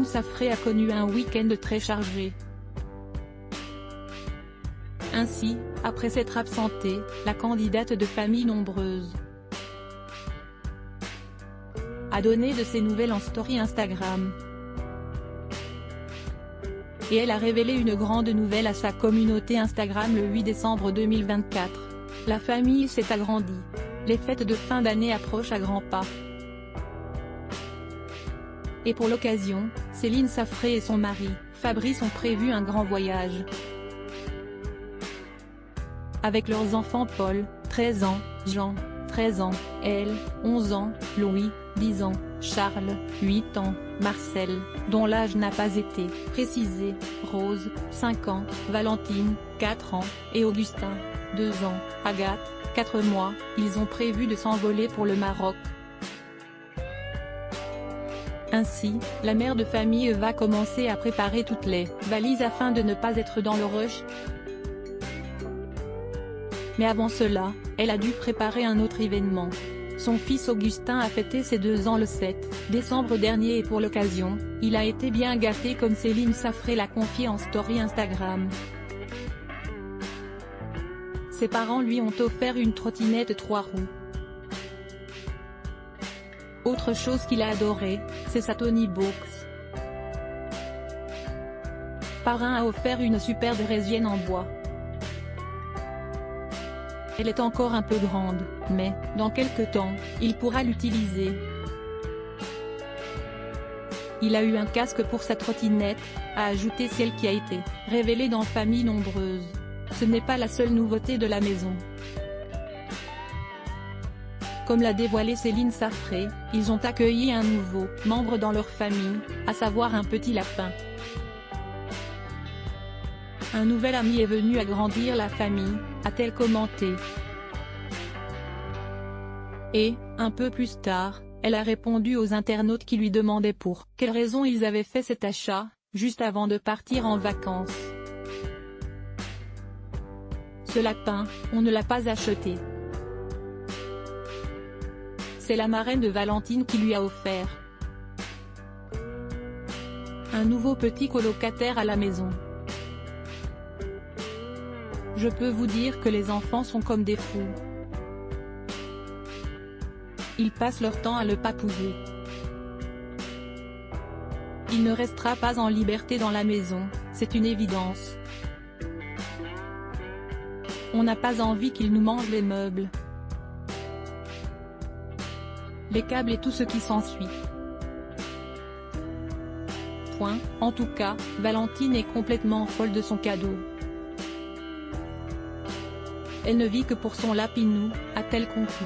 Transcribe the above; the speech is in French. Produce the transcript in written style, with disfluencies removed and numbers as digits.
Céline Safré a connu un week-end très chargé. Ainsi, après s'être absentée, la candidate de famille nombreuse a donné de ses nouvelles en story Instagram. Et elle a révélé une grande nouvelle à sa communauté Instagram le 8 décembre 2024. La famille s'est agrandie. Les fêtes de fin d'année approchent à grands pas. Et pour l'occasion, Céline Safré et son mari, Fabrice, ont prévu un grand voyage. Avec leurs enfants Paul, 13 ans, Jean, 13 ans, elle, 11 ans, Louis, 10 ans, Charles, 8 ans, Marcel, dont l'âge n'a pas été précisé, Rose, 5 ans, Valentine, 4 ans, et Augustin, 2 ans, Agathe, 4 mois. Ils ont prévu de s'envoler pour le Maroc. Ainsi, la mère de famille va commencer à préparer toutes les valises afin de ne pas être dans le rush. Mais avant cela, elle a dû préparer un autre événement. Son fils Augustin a fêté ses 2 ans le 7 décembre dernier et pour l'occasion, il a été bien gâté comme Céline Safré l'a confié en story Instagram. Ses parents lui ont offert une trottinette 3 roues. Autre chose qu'il a adoré, c'est sa Tony Box. Parrain a offert une super draisienne en bois. Elle est encore un peu grande, mais, dans quelque temps, il pourra l'utiliser. Il a eu un casque pour sa trottinette, a ajouté celle qui a été révélée dans Famille Nombreuse. Ce n'est pas la seule nouveauté de la maison. Comme l'a dévoilé Céline Safré, ils ont accueilli un nouveau membre dans leur famille, à savoir un petit lapin. Un nouvel ami est venu agrandir la famille, a-t-elle commenté. Et, un peu plus tard, elle a répondu aux internautes qui lui demandaient pour quelle raison ils avaient fait cet achat, juste avant de partir en vacances. Ce lapin, on ne l'a pas acheté. C'est la marraine de Valentine qui lui a offert un nouveau petit colocataire à la maison. Je peux vous dire que les enfants sont comme des fous. Ils passent leur temps à le papouiller. Il ne restera pas en liberté dans la maison, c'est une évidence. On n'a pas envie qu'il nous mange les meubles, les câbles et tout ce qui s'ensuit. En tout cas, Valentine est complètement folle de son cadeau. Elle ne vit que pour son lapinou, a-t-elle conclu.